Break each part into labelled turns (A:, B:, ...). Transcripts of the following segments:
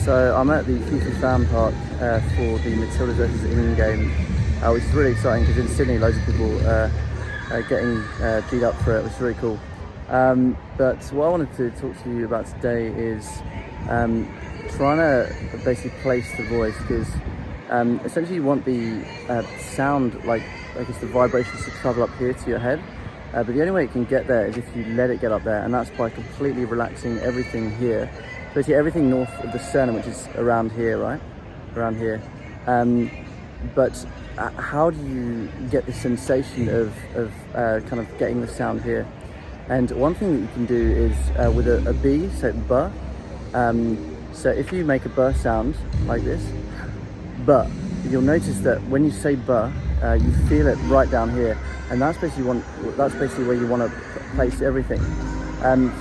A: So I'm at the Future Fan Park for the Matildas versus England game, which is really exciting because in Sydney loads of people getting G'd up for it, which is really cool. But what I wanted to talk to you about today is trying to basically place the voice, because essentially you want the sound, like I guess the vibrations, to travel up here to your head. But the only way it can get there is if you let it get up there, and that's by completely relaxing everything here. Basically everything north of the sternum, which is around here, right? Around here. But how do you get the sensation of kind of getting the sound here? And one thing that you can do is with a B, so B. So if you make a B sound like this, B, you'll notice that when you say B, you feel it right down here, and that's basically where you want to place everything.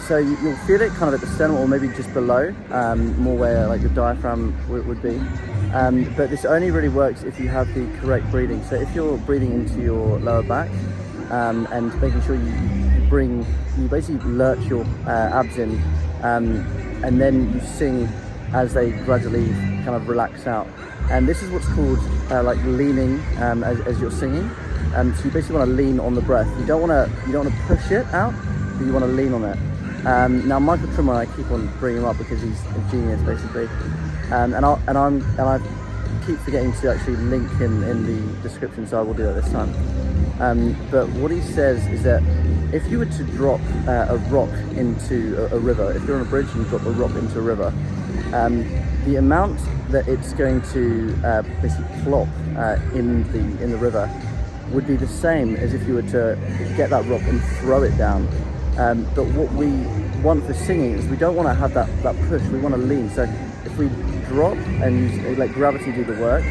A: So you'll feel it kind of at the sternum, or maybe just below, more where like the diaphragm would be. But this only really works if you have the correct breathing. So if you're breathing into your lower back and making sure you basically lurch your abs in, and then you sing as they gradually kind of relax out. And this is what's called like leaning as you're singing. So you basically want to lean on the breath. You don't want to push it out, but you want to lean on it. Now Michael Trimmer, I keep on bringing him up because he's a genius basically, and I keep forgetting to actually link him in the description, so I will do that this time. But what he says is that if you were to drop a rock into a river, if you're on a bridge and you drop a rock into a river, the amount that it's going to basically plop in the river would be the same as if you were to get that rock and throw it down. But what we want for singing is we don't want to have that push, we want to lean. So if we drop and let gravity do the work,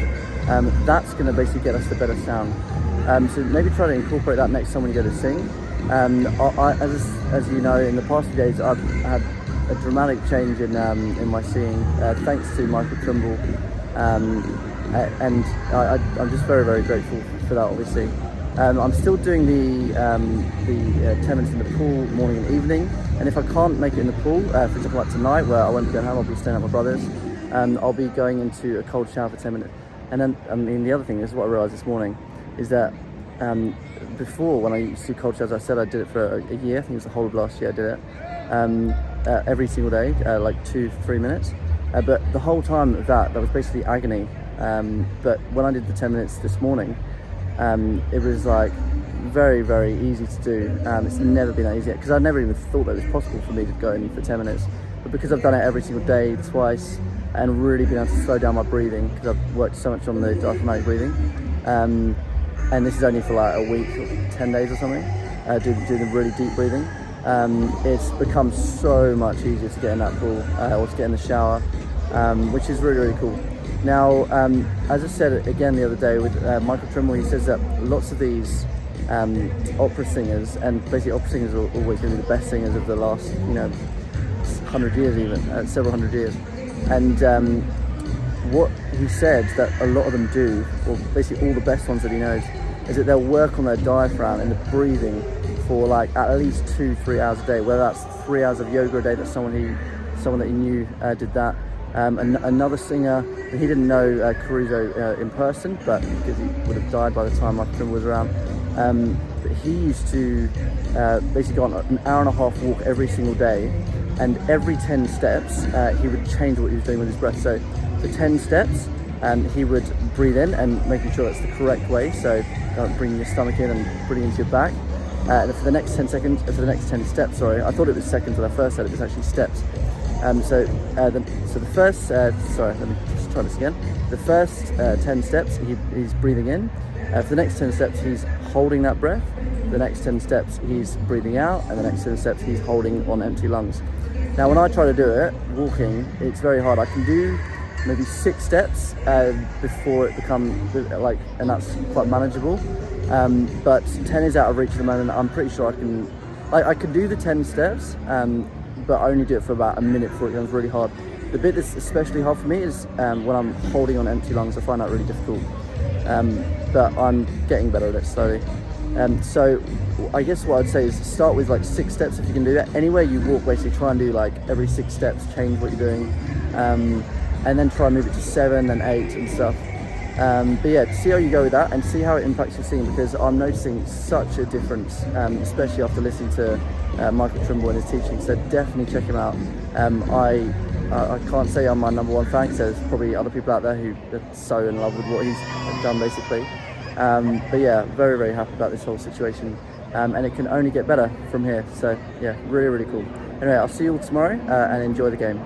A: that's going to basically get us the better sound. So maybe try to incorporate that next time when you go to sing. As you know, in the past few days I've had a dramatic change in my singing, thanks to Michael Trimble, and I'm just very, very grateful for that, obviously. I'm still doing the 10 minutes in the pool morning and evening, and if I can't make it in the pool, for example like tonight where I won't be going home, I'll be staying at my brother's, I'll be going into a cold shower for 10 minutes. And then, I mean, the other thing is what I realised this morning is that before, when I used to do cold showers, I said I did it for a year. I think it was the whole of last year I did it. Every single day, like 2 to 3 minutes. But the whole time of that was basically agony. But when I did the 10 minutes this morning, it was like very, very easy to do. It's never been that easy, because I never even thought that it was possible for me to go in for 10 minutes. But because I've done it every single day, twice, and really been able to slow down my breathing, because I've worked so much on the diaphragmatic breathing, and this is only for like a week, 10 days or something, doing the really deep breathing. It's become so much easier to get in that pool or to get in the shower, which is really, really cool. Now, as I said again the other day with Michael Trimble, he says that lots of these opera singers, and basically opera singers are always going to be the best singers of the last, 100 years even, several hundred years. And what he said that a lot of them do, or basically all the best ones that he knows, is that they'll work on their diaphragm and the breathing for like at least 2-3 hours a day, whether that's 3 hours of yoga a day, that someone that he knew did that. Another singer, he didn't know Caruso in person, but because he would have died by the time Michael Trimble was around, but he used to basically go on an hour and a half walk every single day, and every 10 steps he would change what he was doing with his breath. So for 10 steps he would breathe in and making sure that's the correct way, so bringing your stomach in and breathing into your back. And for the next 10 steps, I thought it was seconds when I first said it was actually steps. So the first, let me just try this again. The first 10 steps, he's breathing in. For the next 10 steps, he's holding that breath. The next 10 steps, he's breathing out. And the next 10 steps, he's holding on empty lungs. Now, when I try to do it, walking, it's very hard. I can do maybe 6 steps before it becomes like, and that's quite manageable. But 10 is out of reach at the moment. I'm pretty sure I can do the 10 steps, but I only do it for about a minute before it becomes really hard. The bit that's especially hard for me is when I'm holding on empty lungs. I find that really difficult, but I'm getting better at it slowly. So I guess what I'd say is start with like 6 steps if you can do that. Anywhere you walk, basically try and do like every 6 steps, change what you're doing. and then try and move it to 7 and 8 and stuff. But yeah, see how you go with that and see how it impacts your singing, because I'm noticing such a difference, especially after listening to Michael Trimble and his teaching. So definitely check him out. I can't say I'm my #1 fan, because there's probably other people out there who are so in love with what he's done basically. But yeah, very, very happy about this whole situation. And it can only get better from here. So yeah, really, really cool. Anyway, I'll see you all tomorrow and enjoy the game.